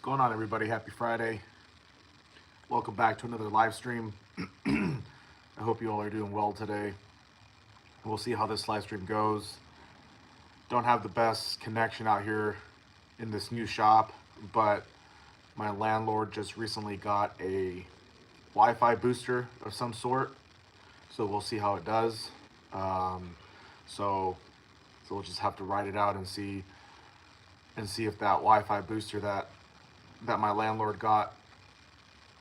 going on, everybody? Happy Friday. Welcome back to another live stream. I hope you all are doing well today. We'll see how this live stream goes. Don't have the best connection out here in this new shop, but my landlord just recently got a Wi-Fi booster of some sort, so we'll see how it does. Um, so, so we'll just have to write it out and see if that Wi-Fi booster that my landlord got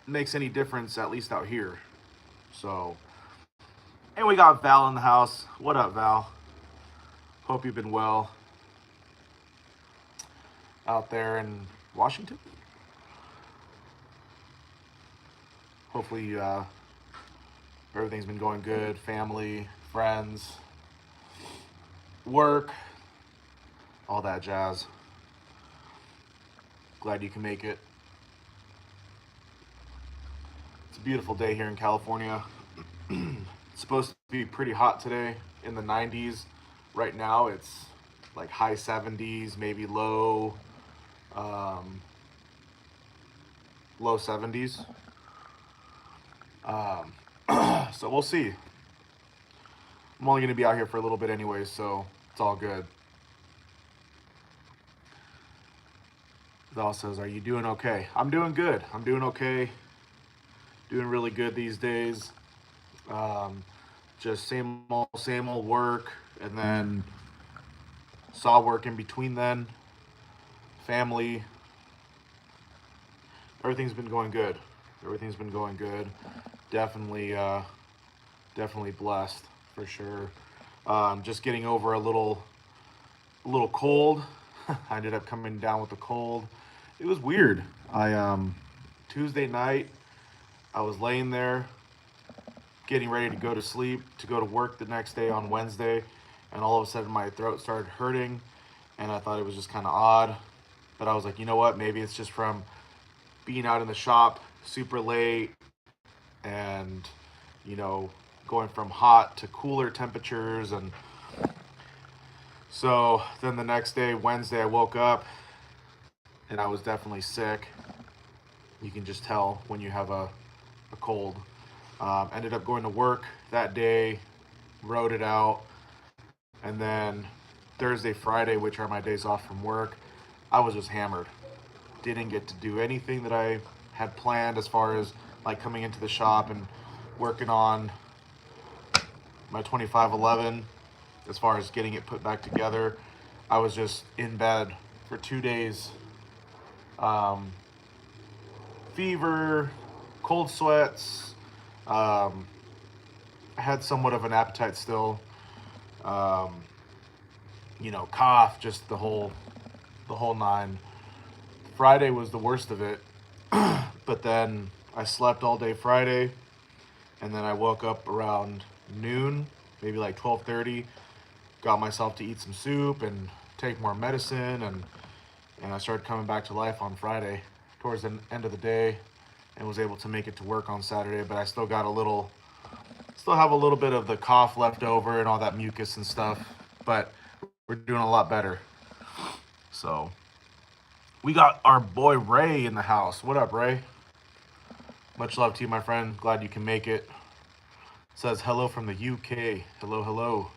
makes any difference, at least out here. So, and we got Val in the house. What up, Val? Hope you've been well out there in Washington. Hopefully, everything's been going good. Family, friends, work, all that jazz. Glad you can make it. It's a beautiful day here in California. It's supposed to be pretty hot today, in the 90s. Right now it's like high 70s, maybe low 70s. So we'll see. I'm only going to be out here for a little bit anyway, so it's all good. Val says, are you doing okay? I'm doing good. I'm doing okay. Doing really good these days. Just same old work, and then saw work in between then. Family. Everything's been going good. Everything's been going good. Definitely blessed for sure. Just getting over a little cold. I ended up coming down with a cold. It was weird. Tuesday night, I was laying there getting ready to go to sleep, to go to work the next day on Wednesday, and all of a sudden my throat started hurting, and I thought it was just kind of odd. But I was like, you know what? Maybe it's just from being out in the shop super late and, you know, going from hot to cooler temperatures. And so then the next day, Wednesday, I woke up and I was definitely sick. You can just tell when you have a cold. Ended up going to work that day, wrote it out, and then Thursday, Friday, which are my days off from work, I was just hammered. Didn't get to do anything that I had planned as far as like coming into the shop and working on my 2511, as far as getting it put back together. I was just in bed for 2 days. Fever, cold sweats. I had somewhat of an appetite still. Cough, just the whole nine. Friday was the worst of it, but then I slept all day Friday, and then I woke up around noon, maybe like 12:30. Got myself to eat some soup and take more medicine, and I started coming back to life on Friday towards the end of the day, and was able to make it to work on Saturday. But I still have a little bit of the cough left over and all that mucus and stuff, but we're doing a lot better. So we got our boy Ray in the house. What up, Ray? Much love to you, my friend. Glad you can make it. Says hello from the UK. Hello.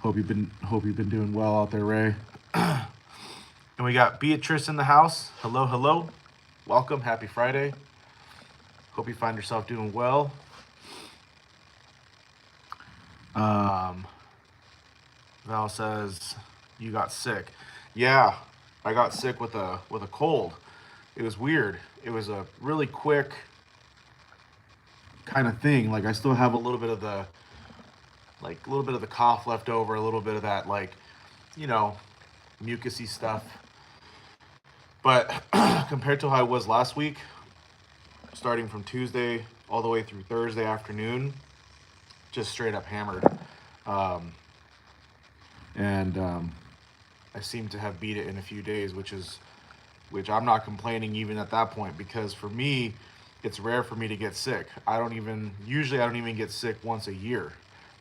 Hope you've been doing well out there, Ray. And we got Beatrice in the house. Hello. Welcome. Happy Friday. Hope you find yourself doing well. Val says you got sick. Yeah, I got sick with a cold. It was weird. It was a really quick kind of thing. Like I still have a little bit of the cough left over, a little bit of that mucusy stuff. But compared to how I was last week, starting from Tuesday all the way through Thursday afternoon, just straight up hammered. I seem to have beat it in a few days, which I'm not complaining even at that point, because for me, it's rare for me to get sick. I don't even get sick once a year.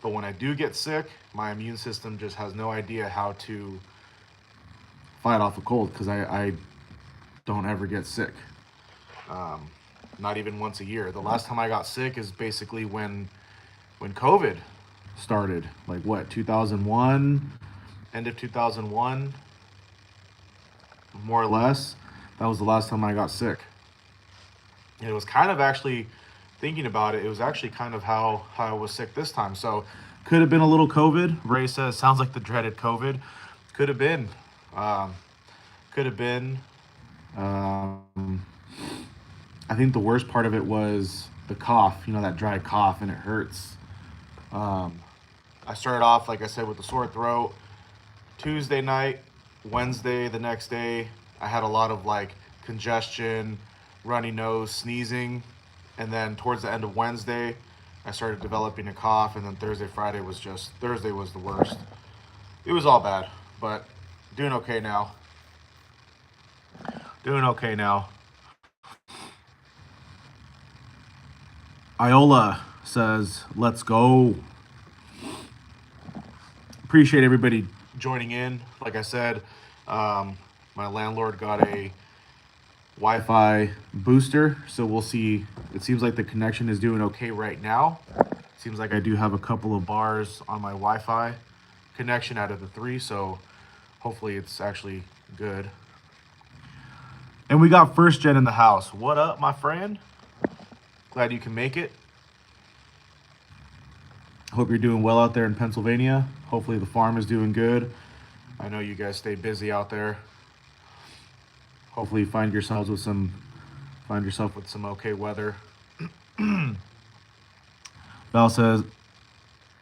But when I do get sick, my immune system just has no idea how to fight off a cold because I don't ever get sick. Um, Not even once a year. The last time I got sick is basically when COVID started, like what, 2001, end of 2001, more or less. That was the last time I got sick. And it was kind of actually, thinking about it, it was actually kind of how I was sick this time. So could have been a little COVID. Ray says, sounds like the dreaded COVID. Could have been. Um, could have been. Um, I think the worst part of it was the cough, that dry cough, and it hurts. Um, I started off, like I said, with the sore throat. Tuesday night, Wednesday, the next day, I had a lot of like congestion, runny nose, sneezing. And then towards the end of Wednesday, I started developing a cough. And then Thursday was the worst. It was all bad, but doing okay now. Doing okay now. Iola says, let's go. Appreciate everybody joining in. Like I said, my landlord got a Wi-Fi booster, so we'll see. It seems like the connection is doing okay right now. Seems like I do have a couple of bars on my Wi-Fi connection out of the 3, so hopefully it's actually good. And we got First Gen in the house. What up, my friend? Glad you can make it. Hope you're doing well out there in Pennsylvania. Hopefully the farm is doing good. I know you guys stay busy out there. Hopefully you find yourself with some okay weather. Val says,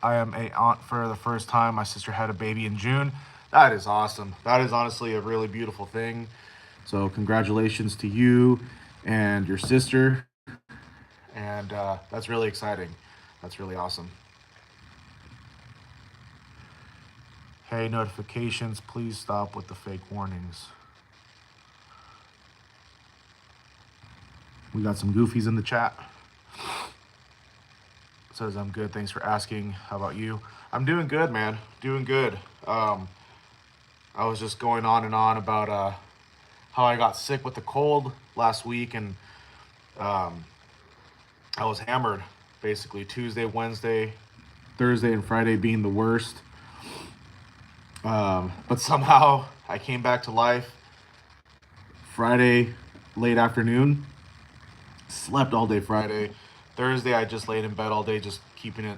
I am a aunt for the first time. My sister had a baby in June. That is awesome. That is honestly a really beautiful thing. So congratulations to you and your sister. And that's really exciting. That's really awesome. Hey, notifications, please stop with the fake warnings. We got some goofies in the chat. Says, I'm good, thanks for asking. How about you? I'm doing good, man. Doing good. I was just going on and on about how I got sick with the cold last week, and I was hammered basically Tuesday, Wednesday, Thursday, and Friday being the worst. But somehow I came back to life Friday late afternoon, slept all day Friday. Thursday I just laid in bed all day, just keeping it,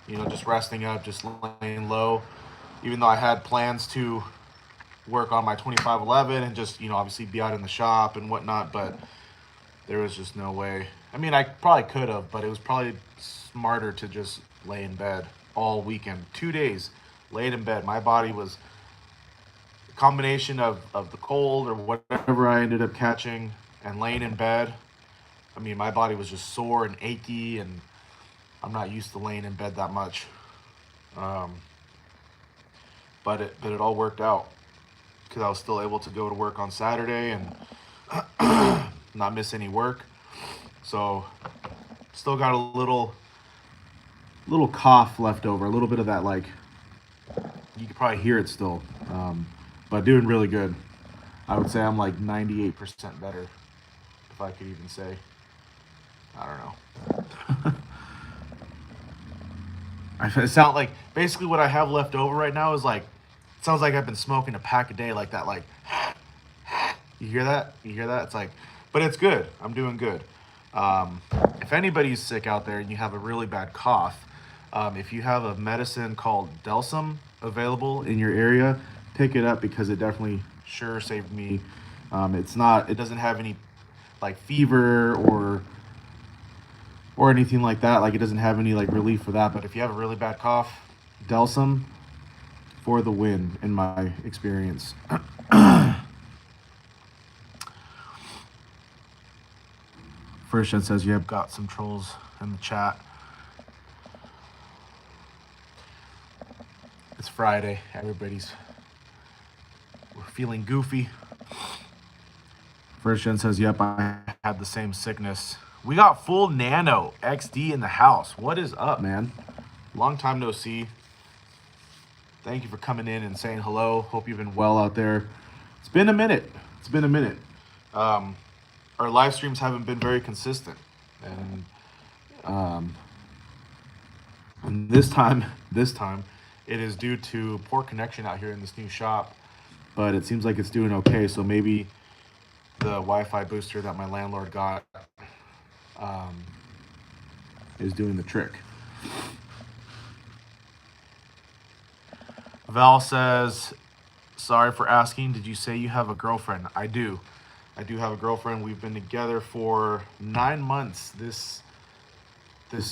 just resting up, just laying low, even though I had plans to work on my 2511 and just, obviously be out in the shop and whatnot, but there was just no way. I mean, I probably could have, but it was probably smarter to just lay in bed all weekend. 2 days laid in bed. My body was a combination of the cold or whatever I ended up catching and laying in bed. I mean, my body was just sore and achy, and I'm not used to laying in bed that much. But it all worked out because I was still able to go to work on Saturday and not miss any work. So still got a little cough left over, a little bit of that, like, you could probably hear it still, but doing really good. I would say I'm like 98% better, if I could even say. I don't know. I sound like, basically what I have left over right now is like, it sounds like I've been smoking a pack a day, like that, like, you hear that? You hear that? It's like, but it's good. I'm doing good. If anybody's sick out there and you have a really bad cough, if you have a medicine called Delsum available in your area, pick it up because it definitely sure saved me. It doesn't have any like fever or anything like that. Like, it doesn't have any like relief for that. But if you have a really bad cough, Delsum for the win, in my experience. First Gen says you have got some trolls in the chat. It's Friday. We're feeling goofy. First Gen says, yep, I had the same sickness. We got full Nano XD in the house. What is up, man? Long time no see. Thank you for coming in and saying hello. Hope you've been well out there. It's been a minute. It's been a minute. Um, our live streams haven't been very consistent, and um, this time, it is due to poor connection out here in this new shop. But it seems like it's doing okay. So maybe the Wi-Fi booster that my landlord got um, is doing the trick. Val says, sorry for asking. Did you say you have a girlfriend? I do. I do have a girlfriend. We've been together for 9 months this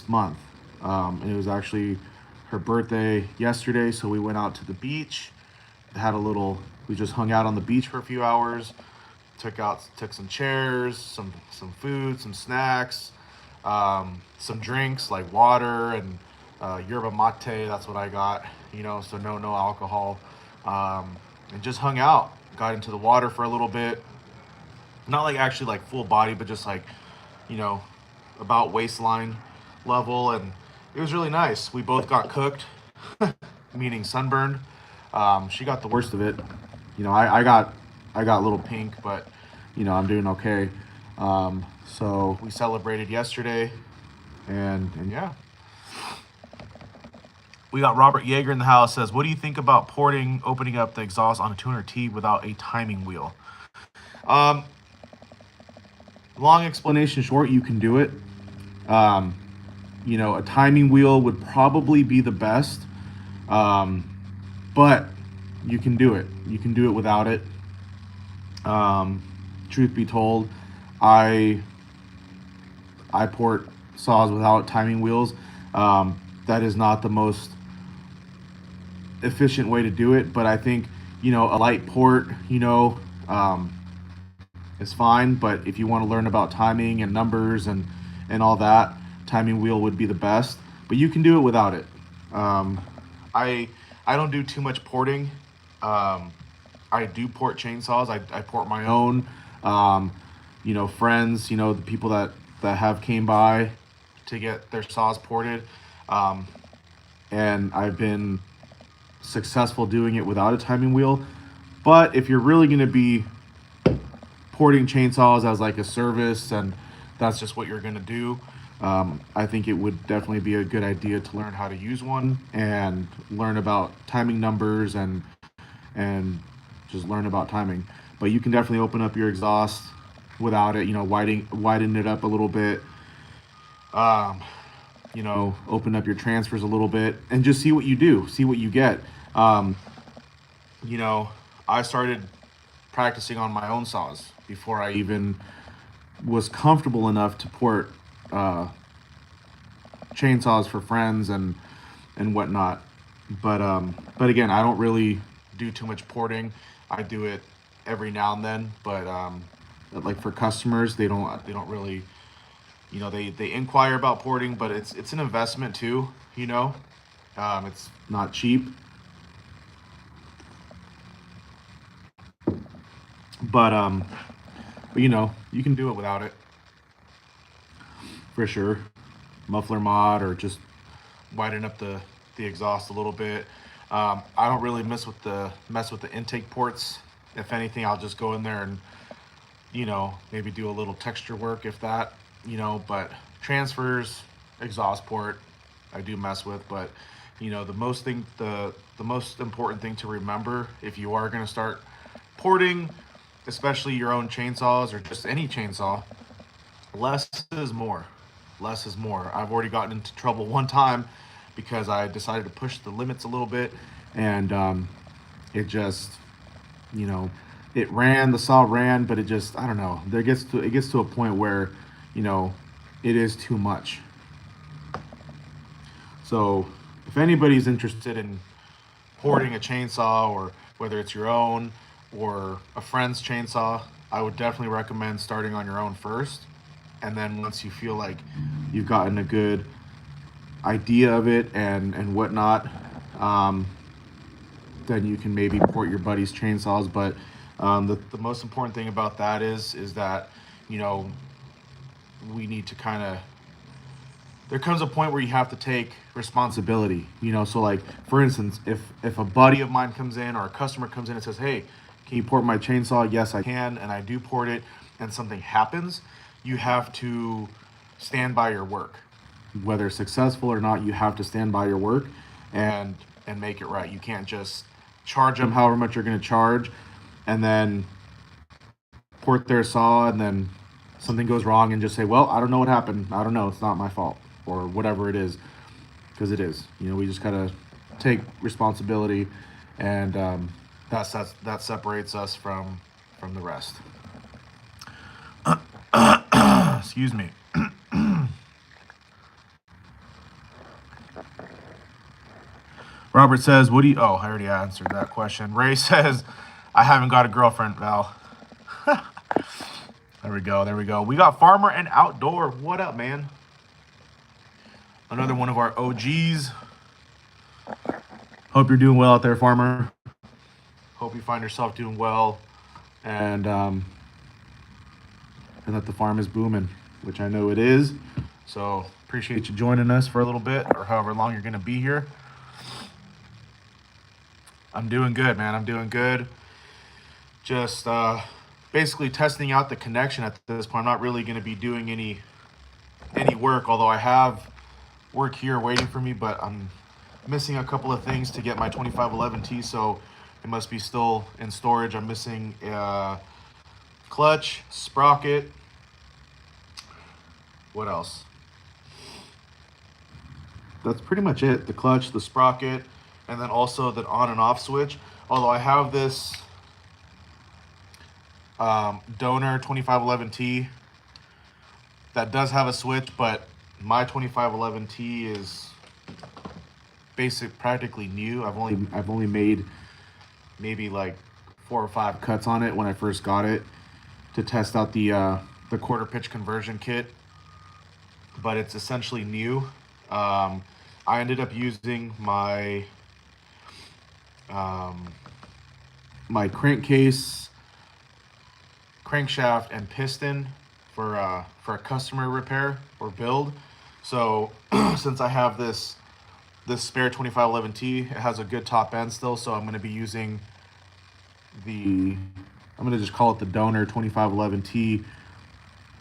month. And it was actually her birthday yesterday, so we went out to the beach. We just hung out on the beach for a few hours. Took some chairs, some food, some snacks, some drinks like water and yerba mate. That's what I got, so no alcohol, and just hung out. Got into the water for a little bit, not like actually like full body, but just like, about waistline level, and it was really nice. We both got cooked, meaning sunburned. She got the worst of it. I got a little pink, but I'm doing okay. So we celebrated yesterday, and yeah. We got Robert Yeager in the house. Says, what do you think about opening up the exhaust on a 200T without a timing wheel? Long explanation short, you can do it. A timing wheel would probably be the best, but you can do it. You can do it without it. Truth be told, I port saws without timing wheels. That is not the most efficient way to do it, but I think a light port is fine. But if you want to learn about timing and numbers and all that, timing wheel would be the best. But you can do it without it. I don't do too much porting. I do port chainsaws. I port my own. Friends, the people that have came by to get their saws ported. And I've been successful doing it without a timing wheel. But if you're really going to be porting chainsaws as like a service and that's just what you're going to do, I think it would definitely be a good idea to learn how to use one and learn about timing numbers and just learn about timing. But you can definitely open up your exhaust without it, widen it up a little bit, open up your transfers a little bit and just see what you do, see what you get. I started practicing on my own saws before I even was comfortable enough to port chainsaws for friends and whatnot. But again, I don't really do too much porting. I do it every now and then, but like for customers, they don't really, they inquire about porting, but it's an investment too. It's not cheap. But you can do it without it for sure. Muffler mod or just widen up the exhaust a little bit. I don't really mess with the intake ports. If anything, I'll just go in there and maybe do a little texture work if that, but transfers, exhaust port, I do mess with. But the most important thing to remember if you are going to start porting, especially your own chainsaws or just any chainsaw, less is more. Less is more. I've already gotten into trouble one time because I decided to push the limits a little bit, and it just, the saw ran, but it just, I don't know. It gets to a point where, it is too much. So if anybody's interested in porting a chainsaw, or whether it's your own or a friend's chainsaw, I would definitely recommend starting on your own first. And then once you feel like you've gotten a good idea of it and whatnot, then you can maybe port your buddy's chainsaws. But the most important thing about that is that, we need to kind of there comes a point where you have to take responsibility. So like for instance, if a buddy of mine comes in or a customer comes in and says, "Hey, can you port my chainsaw?" Yes, I can, and I do port it. And something happens, you have to stand by your work, whether successful or not. You have to stand by your work and make it right. You can't just charge them however much you're going to charge, and then port their saw, and then something goes wrong and just say, "Well, I don't know what happened. I don't know. It's not my fault," or whatever it is, because it is. We just gotta take responsibility, and that separates us from the rest. Excuse me. Robert says, "What do you?" Oh, I already answered that question. Ray says, "I haven't got a girlfriend, Val." There we go. There we go. We got Farmer and Outdoor. What up, man? Another one of our OGs. Hope you're doing well out there, Farmer. Hope you find yourself doing well, and that the farm is booming, which I know it is. So appreciate you joining us for a little bit, or however long you're going to be here. I'm doing good, man. I'm doing good. Just basically testing out the connection at this point. I'm not really going to be doing any work, although I have work here waiting for me, but I'm missing a couple of things to get my 2511T, so it must be still in storage. I'm missing clutch, sprocket. What else? That's pretty much it. The clutch, the sprocket, and then also the on and off switch. Although I have this Donor 2511T that does have a switch, but my 2511T is practically new. I've only made maybe like 4 or 5 cuts on it when I first got it to test out the quarter pitch conversion kit, but it's essentially new. I ended up using my my crankcase, crankshaft, and piston for a customer repair or build. So since I have this spare 2511T, it has a good top end still, so I'm going to be using I'm going to just call it the Donor 2511T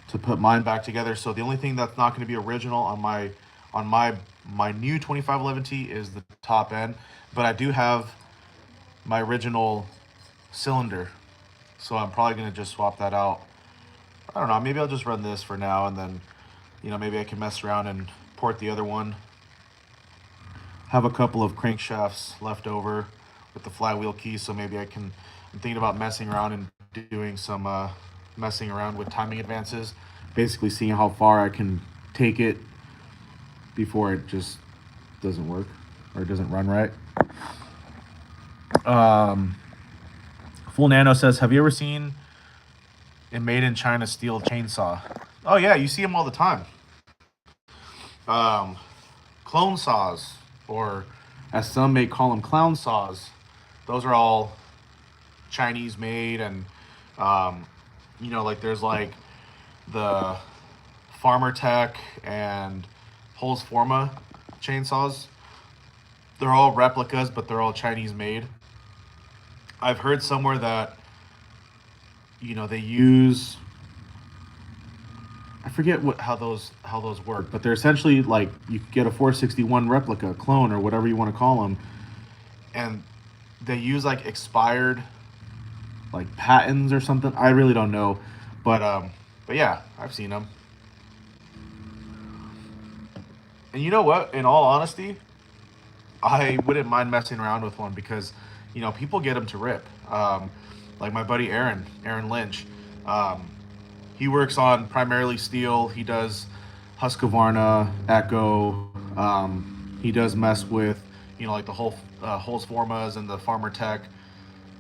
to put mine back together. So the only thing that's not going to be original on my new 2511T is the top end, but I do have my original cylinder, so I'm probably going to just swap that out. I don't know, maybe I'll just run this for now, and then maybe I can mess around and port the other one. Have a couple of crankshafts left over with the flywheel key, so maybe I'm thinking about messing around and doing some messing around with timing advances, basically seeing how far I can take it before it just doesn't work or it doesn't run right. Full Nano says, "Have you ever seen a made in China steel chainsaw?" Oh yeah, you see them all the time. Clone saws, or as some may call them, clown saws. Those are all Chinese made, and like there's like the Farmer Tech and Holz Forma chainsaws. They're all replicas, but they're all Chinese made. I've heard somewhere that they use, I forget how those work, but they're essentially like you get a 461 replica, clone, or whatever you want to call them, and they use like expired like patents or something. I really don't know, but yeah, I've seen them. And you know what? In all honesty, I wouldn't mind messing around with one because people get them to rip. Like my buddy Aaron Lynch. He works on primarily steel. He does Husqvarna, Echo. He does mess with, like the whole Holz Formas and the Farmer Tech.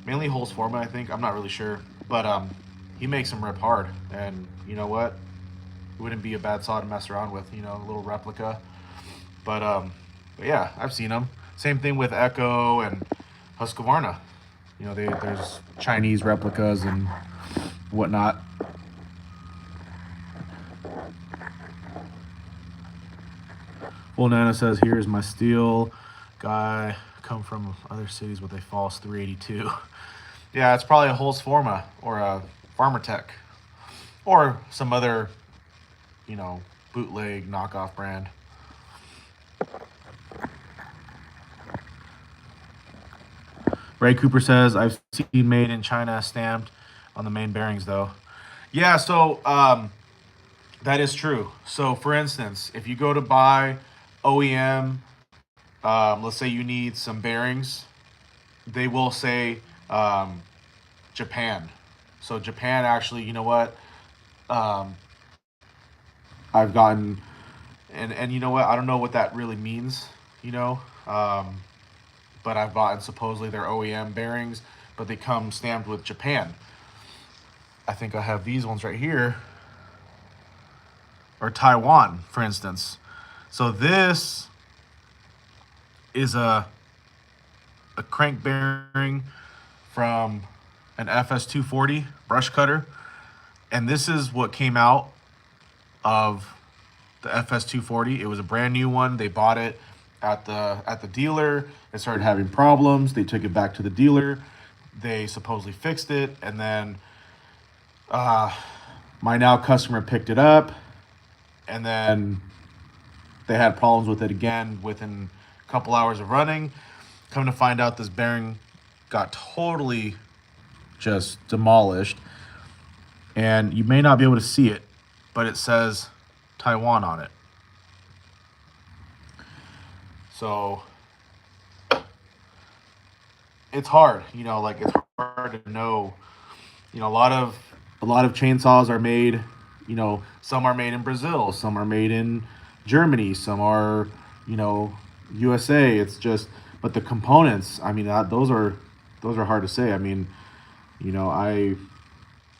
Mainly Holz Forma, I think. I'm not really sure. But he makes them rip hard. And you know what? It wouldn't be a bad saw to mess around with, a little replica. But yeah, I've seen them. Same thing with Echo and Husqvarna. There's Chinese replicas and whatnot. Full Nano says, here's my steel. Guy come from other cities with a false 382. Yeah, it's probably a Holzforma or a Farmer Tech or some other, bootleg knockoff brand. Ray Cooper says, I've seen made in China stamped on the main bearings though. Yeah, so that is true. So for instance, if you go to buy OEM, let's say you need some bearings, they will say Japan. So Japan actually, you know what? Um, I've gotten, and you know what? I don't know what that really means, you know. But I've bought supposedly their OEM bearings, but they come stamped with Japan. I think I have these ones right here, or Taiwan, for instance. So this is a crank bearing from an FS240 brush cutter, and this is what came out of the FS240. It was a brand new one. They bought it at the dealer. It started having problems. They took it back to the dealer. They supposedly fixed it, and then my now customer picked it up, and then they had problems with it again within a couple hours of running. Come to find out, this bearing got totally just demolished, and you may not be able to see it, but it says Taiwan on it. So it's hard, like it's hard to know. A lot of chainsaws are made, some are made in Brazil, some are made in Germany, some are, USA. It's just, but the components, I mean, those are hard to say. I mean, I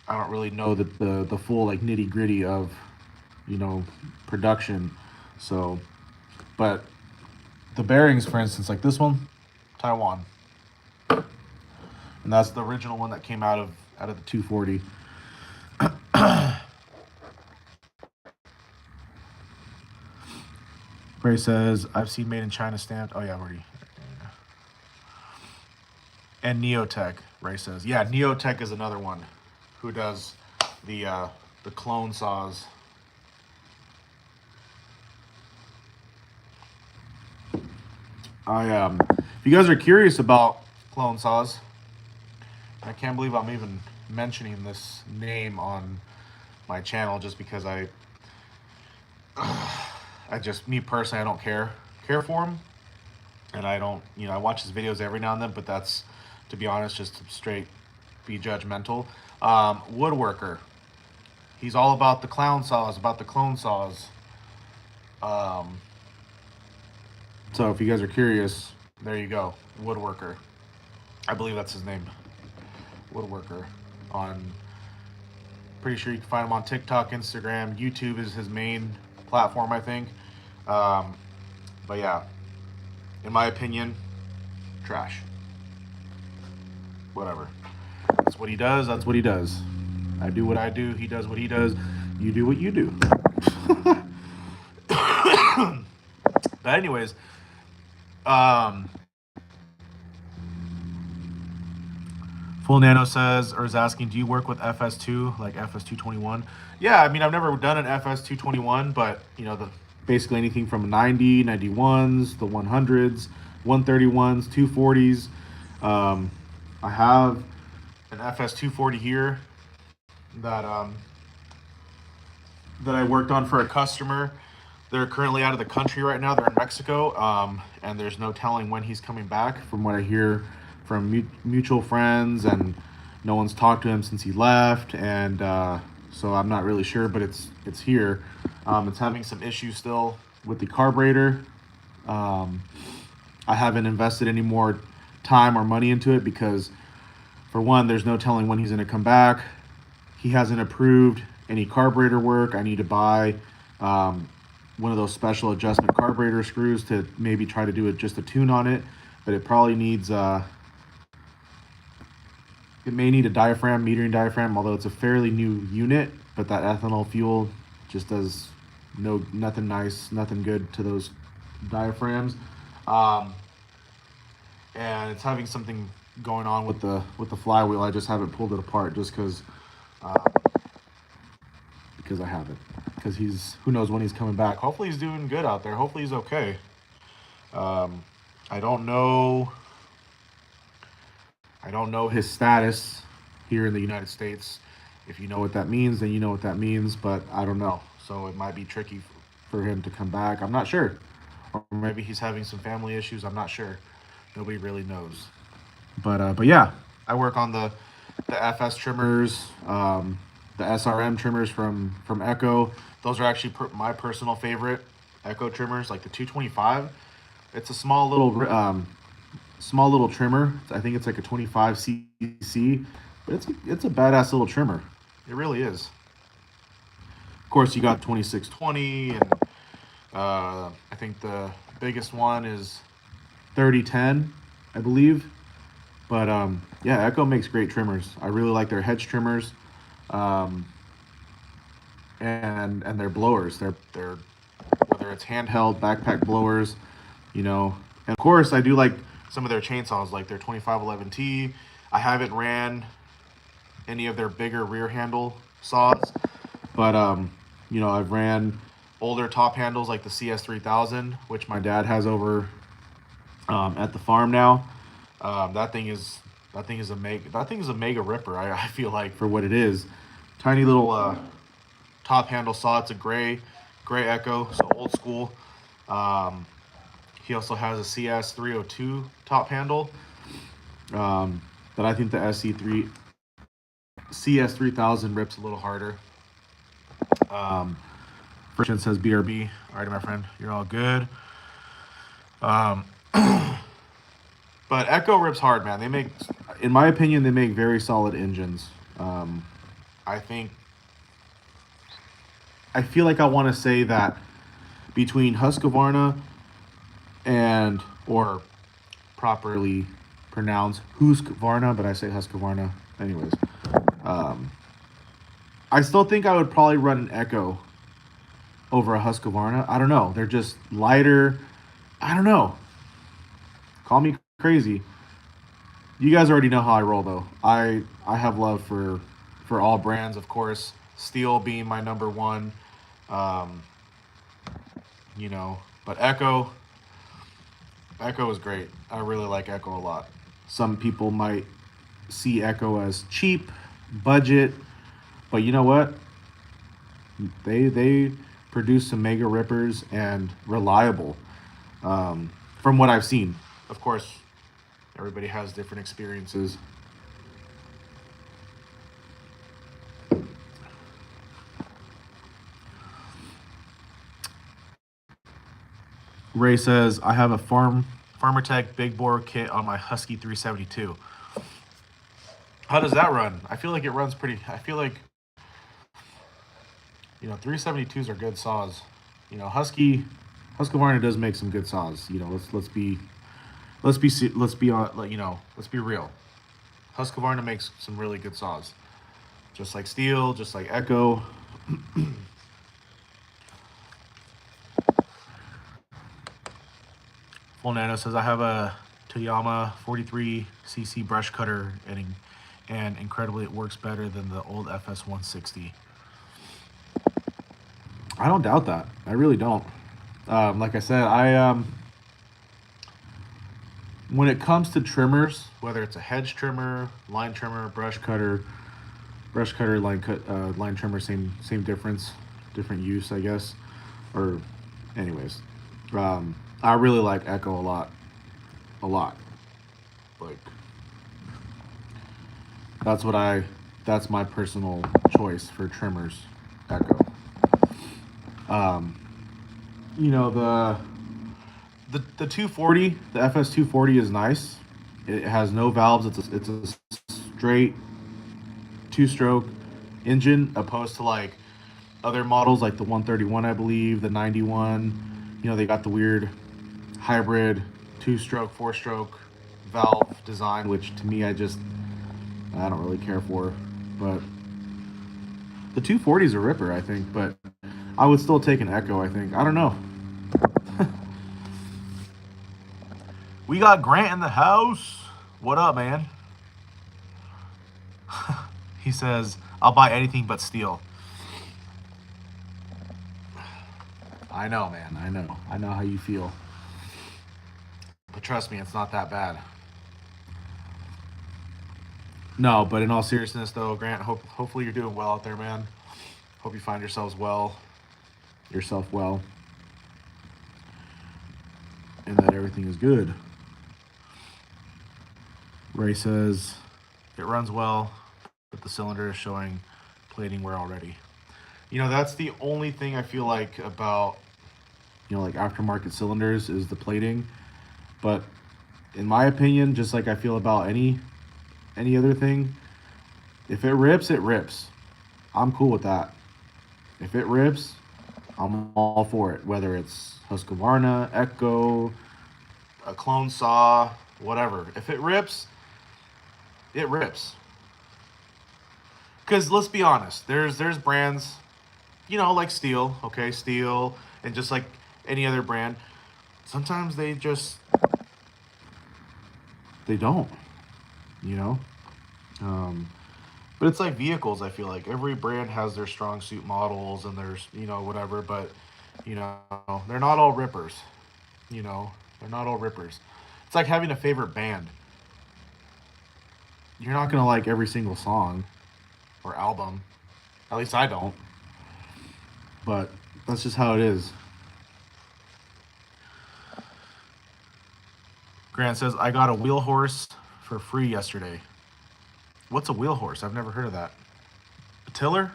don't really know the full like nitty gritty of, production. So, but the bearings, for instance, like this one, Taiwan, and that's the original one that came out of the 240. Ray says, I've seen made in China stamped. Oh yeah, I've already. And Neotech, Ray says. Yeah, Neotech is another one who does the clone saws. If you guys are curious about clone saws, I can't believe I'm even mentioning this name on my channel just because I just, me personally, I don't care for them, and I don't, I watch his videos every now and then, but that's, to be honest, just to straight be judgmental. Woodworker, he's all about the clown saws, about the clone saws. So if you guys are curious, there you go, Woodworker. I believe that's his name, Woodworker. Pretty sure you can find him on TikTok, Instagram, YouTube is his main platform, I think. But yeah, in my opinion, trash. Whatever. That's what he does. That's what he does. I do what I do. He does what he does. You do what you do. But anyways, Full Nano says, or is asking, do you work with FS2, like FS221? Yeah, I mean, I've never done an FS221, but, basically anything from 90, 91s, the 100s, 131s, 240s. I have an FS240 here that I worked on for a customer. They're currently out of the country right now. They're in Mexico, and there's no telling when he's coming back, from what I hear from mutual friends, and no one's talked to him since he left, and so I'm not really sure, but it's here. It's having some issues still with the carburetor. I haven't invested any more time or money into it because, for one, there's no telling when he's going to come back. He hasn't approved any carburetor work. I need to buy one of those special adjustment carburetor screws to maybe try to do just a tune on it, but it probably needs it may need a diaphragm, metering diaphragm, although it's a fairly new unit, but that ethanol fuel just does No, nothing nice, nothing good to those diaphragms. Um, and it's having something going on with the flywheel. I just haven't pulled it apart just uh, because I haven't. Because he's who knows when he's coming back. Hopefully he's doing good out there. Hopefully he's okay. Um, I don't know. I don't know his status here in the United States. If you know what that means, then you know what that means. But I don't know. So it might be tricky for him to come back. I'm not sure. Or maybe he's having some family issues. I'm not sure. Nobody really knows. But yeah, I work on the FS trimmers, the SRM trimmers from Echo. Those are actually my personal favorite Echo trimmers, like the 225. It's a small little trimmer. I think it's like a 25 cc, but it's a badass little trimmer. It really is. Of course, you got 2620, and I think the biggest one is 3010, I believe. But yeah, Echo makes great trimmers. I really like their hedge trimmers, um, and their blowers. They're whether it's handheld backpack blowers, you know. And of course, I do like some of their chainsaws, like their 2511T. I haven't ran any of their bigger rear handle saws, but you know, I've ran older top handles like the CS3000, which my dad has over at the farm now. That thing is a mega ripper. I feel like for what it is, tiny little top handle saw. It's a gray Echo, so old school. Um, he also has a CS302 top handle, but I think the SC3 CS3000 rips a little harder. First says BRB. All right, my friend, you're all good. Um, but Echo rips hard, man. They make, in my opinion, they make very solid engines. I think, I feel like I want to say that between Husqvarna and, or properly pronounced Husqvarna, but I say Husqvarna anyways. I still think I would probably run an Echo over a Husqvarna. I don't know. They're just lighter. I don't know. Call me crazy. You guys already know how I roll, though. I have love for all brands, of course. Steel being my number one. Um, you know, but Echo is great. I really like Echo a lot. Some people might see Echo as cheap, budget, but you know what? They produce some mega rippers and reliable. From what I've seen, of course, everybody has different experiences. Ray says, I have a FarmerTech Big Bore kit on my Husky 372. How does that run? I feel like it runs pretty. I feel like, you know, 372s are good saws. You know, Husqvarna does make some good saws. You know, let's be on, you know, let's be real. Husqvarna makes some really good saws. Just like Steel, just like Echo. Full Nano says, I have a Toyama 43cc brush cutter, and incredibly it works better than the old FS 160. I don't doubt that. I really don't. Like I said, when it comes to trimmers, whether it's a hedge trimmer, line trimmer, line trimmer, same difference, different use, I guess. Or, anyways, I really like Echo a lot. Like, that's my personal choice for trimmers, Echo. You know, the 240, the FS 240 is nice. It has no valves. It's a straight two-stroke engine, opposed to like other models like the 131, I believe, the 91. You know, they got the weird hybrid two-stroke, four-stroke valve design, which to me I don't really care for. But the 240 is a ripper, I think. But I would still take an Echo, I think. I don't know. We got Grant in the house. What up, man? He says, I'll buy anything but steel. I know, man. I know. I know how you feel. But trust me, it's not that bad. No, but in all seriousness, though, Grant, hopefully you're doing well out there, man. Hope you find yourself well, and that everything is good. Ray says, it runs well, but the cylinder is showing plating wear already. That's the only thing I feel like about, like aftermarket cylinders is the plating. But in my opinion, just like I feel about any other thing, if it rips, it rips. I'm cool with that. If it rips, I'm all for it. Whether it's Husqvarna, Echo, a clone saw, whatever. If it rips, it rips. Because let's be honest, there's brands, like Steel, okay, Steel, and just like any other brand, sometimes they don't, you know. But it's like vehicles. I feel like every brand has their strong suit models and there's whatever, but they're not all rippers. They're not all rippers. It's like having a favorite band. You're not gonna like every single song or album. At least I don't. But that's just how it is. Grant says, I got a wheel horse for free yesterday. What's a wheel horse? I've never heard of that. A tiller?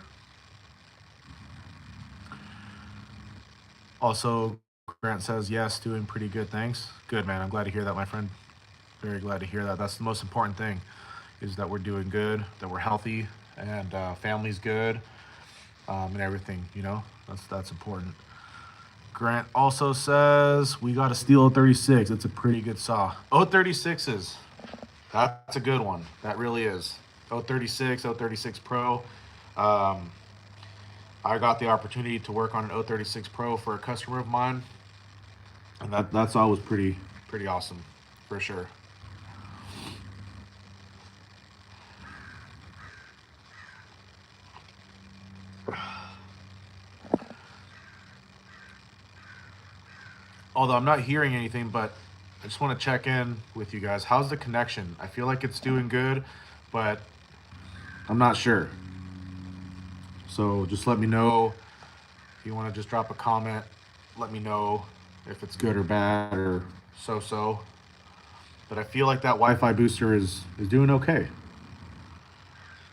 Also, Grant says, yes, doing pretty good, thanks. Good, man. I'm glad to hear that, my friend. Very glad to hear that. That's the most important thing, is that we're doing good, that we're healthy, and family's good, and everything, That's important. Grant also says, we got a Steel 36. It's a pretty good saw. 036s. That's a good one. That really is. 036, 036 Pro. I got the opportunity to work on an 036 Pro for a customer of mine, and that saw was pretty awesome, for sure. Although I'm not hearing anything, but I just want to check in with you guys. How's the connection? I feel like it's doing good, but I'm not sure. So just let me know. If you want to just drop a comment, let me know if it's good or bad or so. But I feel like that Wi-Fi booster is doing okay.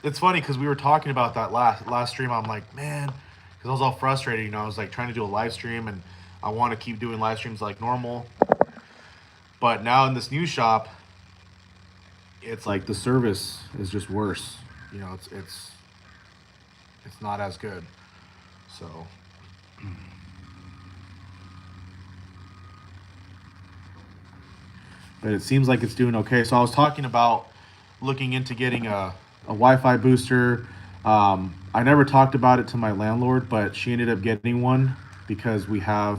It's funny because we were talking about that last stream. I'm like, man, because I was all frustrated. I was like trying to do a live stream and I want to keep doing live streams like normal. But now in this new shop, it's like the service is just worse. It's not as good. So but it seems like it's doing okay. So I was talking about looking into getting a Wi-Fi booster. I never talked about it to my landlord, but she ended up getting one because we have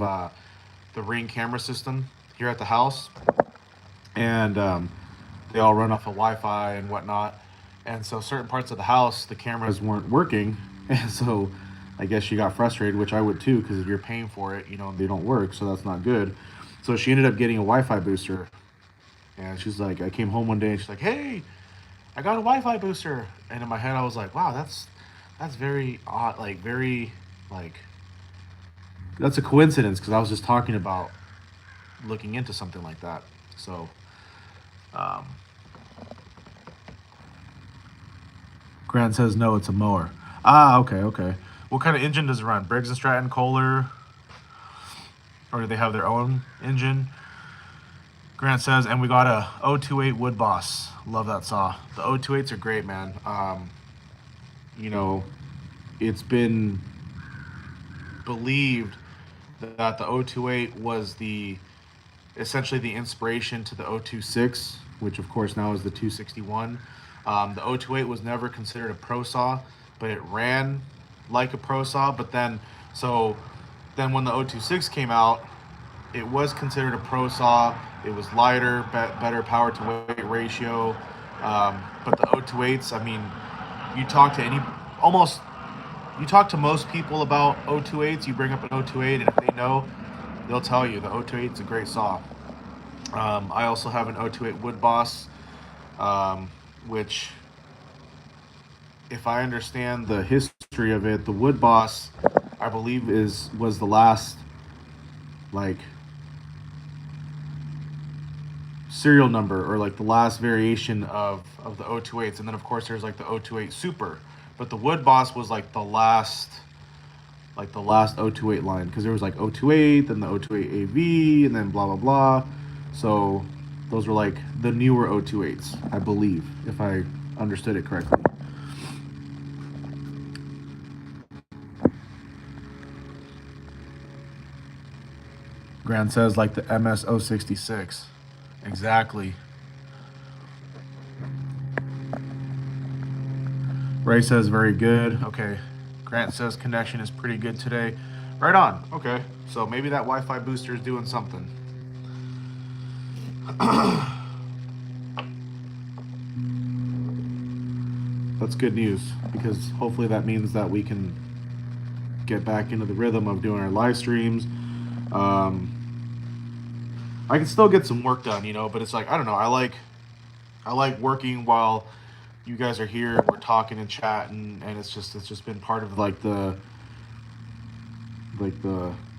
the Ring camera system here at the house, and they all run off of Wi-Fi and whatnot. And so certain parts of the house, the cameras weren't working, and so I guess she got frustrated, which I would too, because if you're paying for it, they don't work, so that's not good. So she ended up getting a Wi-Fi booster, and she's like, I came home one day and she's like, hey, I got a Wi-Fi booster, and in my head I was like, wow, that's very odd, that's a coincidence, because I was just talking about looking into something like that. So Grant says no, it's a mower. Okay. What kind of engine does it run? Briggs & Stratton, Kohler? Or do they have their own engine? Grant says, and we got a 028 Wood Boss. Love that saw. The 028s are great, man. It's been believed that the 028 was essentially the inspiration to the 026, which of course now is the 261. The 028 was never considered a pro saw, but it ran like a pro saw. But then So then when the 026 came out, it was considered a pro saw. It was lighter, better power to weight ratio. But the 028s, I mean, you talk to almost, you talk to most people about 028s, you bring up an 028, and if they know, they'll tell you the 028 is a great saw. I also have an 028 Wood Boss, which, if I understand the history of it, the Wood Boss, I believe, was the last, like, serial number, or like the last variation of the 028s. And then of course there's like the 028 Super, but the Wood Boss was like the last 028 line, because there was like 028, then the 028 AV, and then blah blah blah. So those were like the newer 028s, I believe, if I understood it correctly. Grant says like the MS 066. Exactly. Ray says very good. Okay. Grant says connection is pretty good today. Right on. Okay. So maybe that Wi-Fi booster is doing something. That's good news, because hopefully that means that we can get back into the rhythm of doing our live streams. I can still get some work done, but it's like, I don't know. I like working while you guys are here. We're talking and chatting, and it's just been part of like the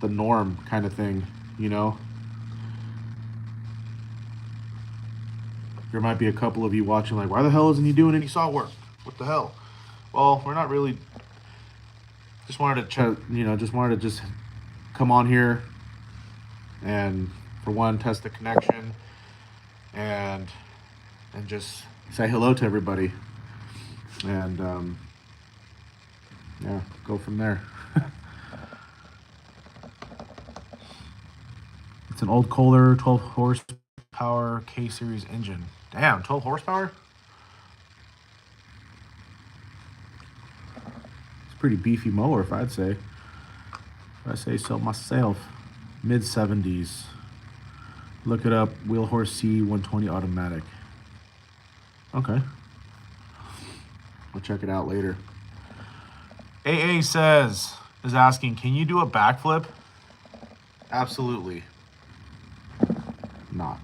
norm kind of thing, There might be a couple of you watching like, why the hell isn't he doing any saw work? What the hell? Well, we're not really. Just wanted to chat, just wanted to just come on here and, for one, test the connection, and just say hello to everybody, and yeah, go from there. It's an old Kohler 12 horsepower K series engine. Damn, 12 horsepower? It's a pretty beefy mower, if I'd say. If I say so myself. Mid 70s. Look it up. Wheelhorse C120 automatic. Okay. I'll check it out later. AA is asking, can you do a backflip? Absolutely not.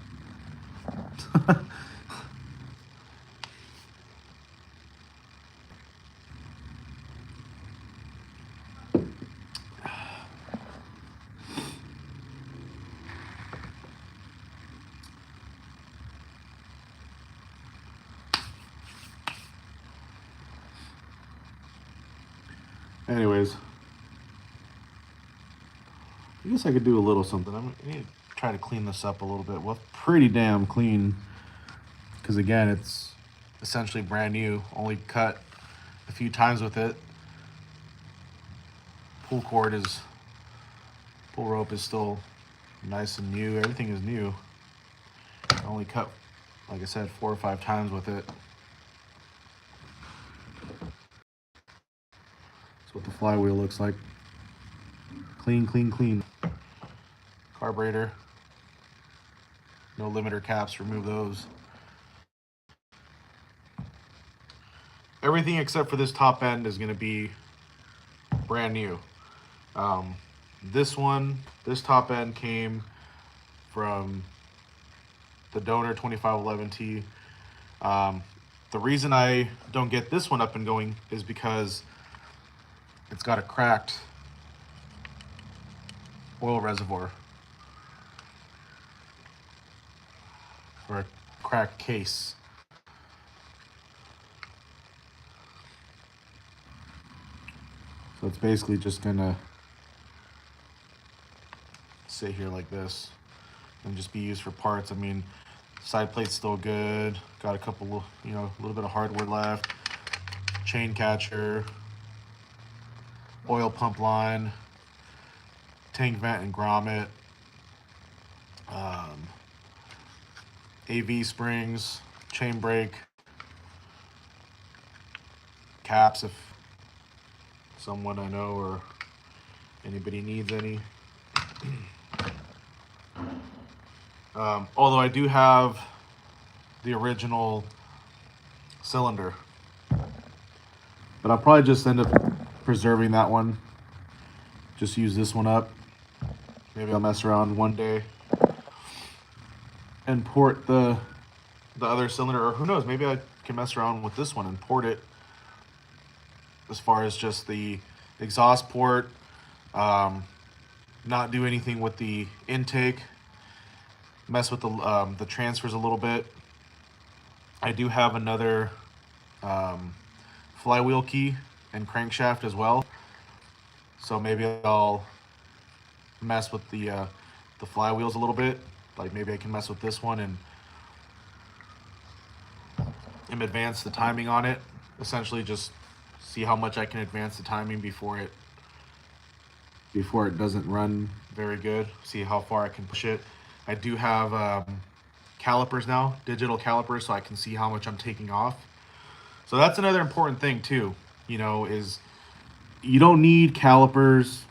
Anyways, I guess I could do a little something. I need to try to clean this up a little bit. Well, pretty damn clean, because again, it's essentially brand new. Only cut a few times with it. Pull rope is still nice and new. Everything is new. I only cut, like I said, 4 or 5 times with it. That's what the flywheel looks like. Clean, clean, clean. Carburetor. No limiter caps, remove those. Everything except for this top end is going to be brand new. This top end came from the Donor 2511T. The reason I don't get this one up and going is because it's got a cracked oil reservoir, or a cracked case. So it's basically just gonna sit here like this and just be used for parts. I mean, side plate's still good. Got a couple, a little bit of hardware left. Chain catcher, oil pump line, tank vent and grommet, AV springs, chain brake, caps if someone I know or Anybody needs any. Although I do have the original cylinder, but I'll probably just end up preserving that one. Just use this one up. Maybe I'll mess around one day and port the other cylinder, or who knows, maybe I can mess around with this one and port it as far as just the exhaust port, not do anything with the intake, mess with the transfers a little bit. I do have another flywheel key and crankshaft as well, so maybe I'll mess with the flywheels a little bit. Like maybe I can mess with this one and advance the timing on it. Essentially, just see how much I can advance the timing before it doesn't run very good. See how far I can push it. I do have calipers now, digital calipers, so I can see how much I'm taking off. So that's another important thing too, you know, is you don't need calipers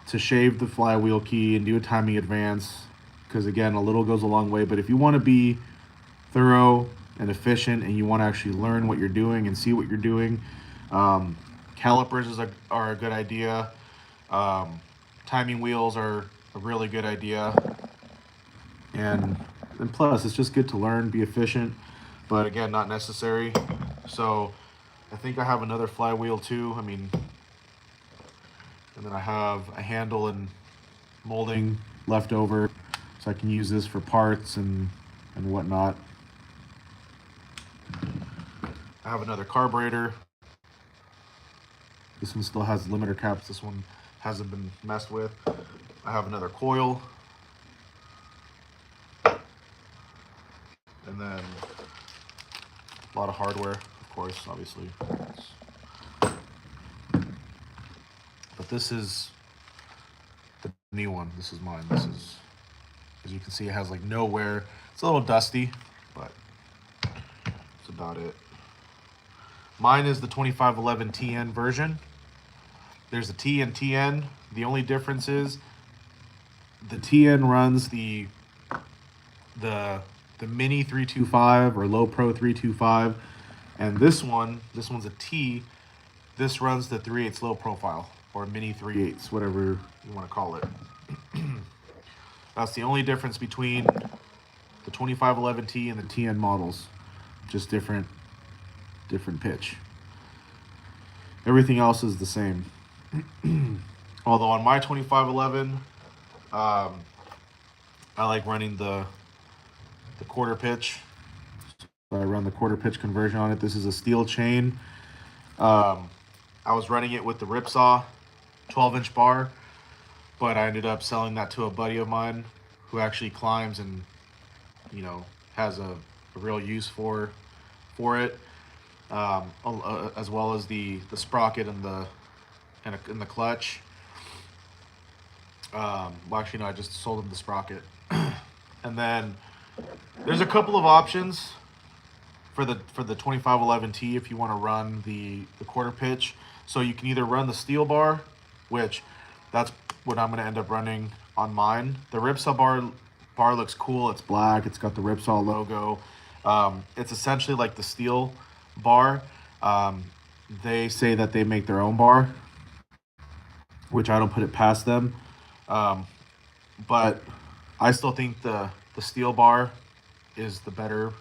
to shave the flywheel key and do a timing advance, because again, a little goes a long way. But if you want to be thorough and efficient and you want to actually learn what you're doing and see what you're doing, calipers are a good idea. Timing wheels are a really good idea, and plus it's just good to learn, be efficient, but again, not necessary. So I think I have another flywheel too. I mean, and then I have a handle and molding left over, so I can use this for parts and whatnot. I have another carburetor. This one still has limiter caps. This one hasn't been messed with. I have another coil. And then a lot of hardware, of course, obviously. But this is the new one. This is mine. This is, as you can see, it has like no wear. It's a little dusty, but that's about it. Mine is the 2511 TN version. There's a T and TN. The only difference is the TN runs the Mini 325 or Low Pro 325, and this one's a T. This runs the 3/8 low profile, or Mini 3/8, whatever you want to call it. That's the only difference between the 2511T and the TN models. Just different pitch. Everything else is the same. Although on my 2511, I like running the quarter pitch. So I run the quarter pitch conversion on it. This is a steel chain. I was running it with the Ripsaw 12-inch bar, but I ended up selling that to a buddy of mine who actually climbs and, you know, has a real use for it, as well as the sprocket and the clutch. Well, actually, no, I just sold him the sprocket. And then there's a couple of options for the 2511T if you want to run the quarter pitch. So you can either run the steel bar, which that's what I'm going to end up running on mine. The Ripsaw bar looks cool. It's black. It's got the Ripsaw logo. It's essentially like the steel bar. They say that they make their own bar, which I don't put it past them. But I still think the steel bar is the better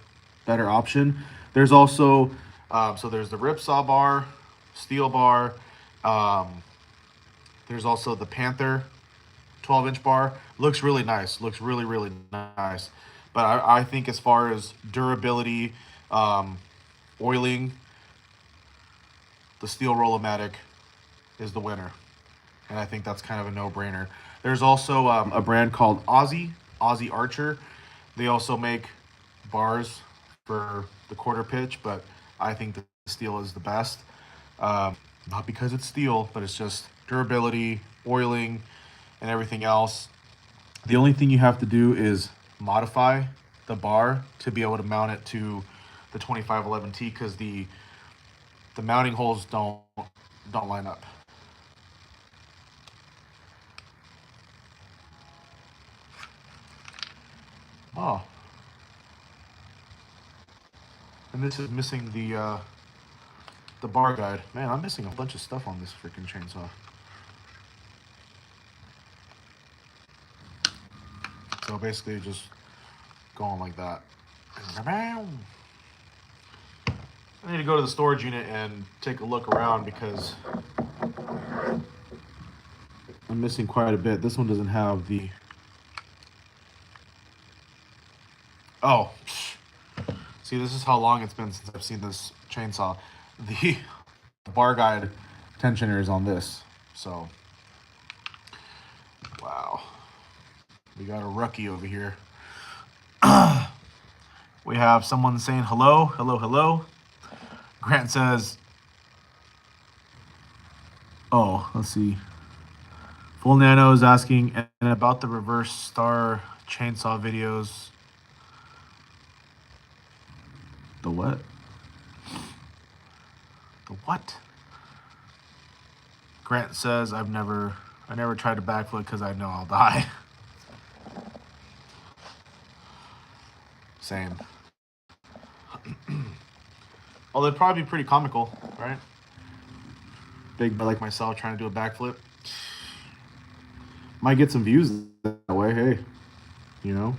option. There's also so there's the Ripsaw bar, steel bar. There's also the Panther 12-inch bar. Looks really nice. Looks really nice. But I think as far as durability, oiling, the Steel Roll-O-Matic is the winner. And I think that's kind of a no-brainer. There's also a brand called Aussie Archer. They also make bars for the quarter pitch, but I think the steel is the best. Not because it's steel, but it's just durability, oiling, and everything else. The only thing you have to do is modify the bar to be able to mount it to the 2511T, because the mounting holes don't line up. Oh. And this is missing the bar guide. Man, I'm missing a bunch of stuff on this freaking chainsaw. So basically just going like that. I need to go to the storage unit and take a look around because I'm missing quite a bit. This one doesn't have the... Oh. See, this is how long it's been since I've seen this chainsaw. The bar guide tensioner is on this. So, wow. We got a rookie over here. We have someone saying hello, hello, hello. Grant says, oh, let's see. Full Nano is asking, and about the reverse star chainsaw videos. The what? The what? Grant says, I never tried to backflip because I know I'll die. Same. Well, they'd probably be pretty comical, right? Big guy like myself trying to do a backflip. Might get some views that way, hey. You know?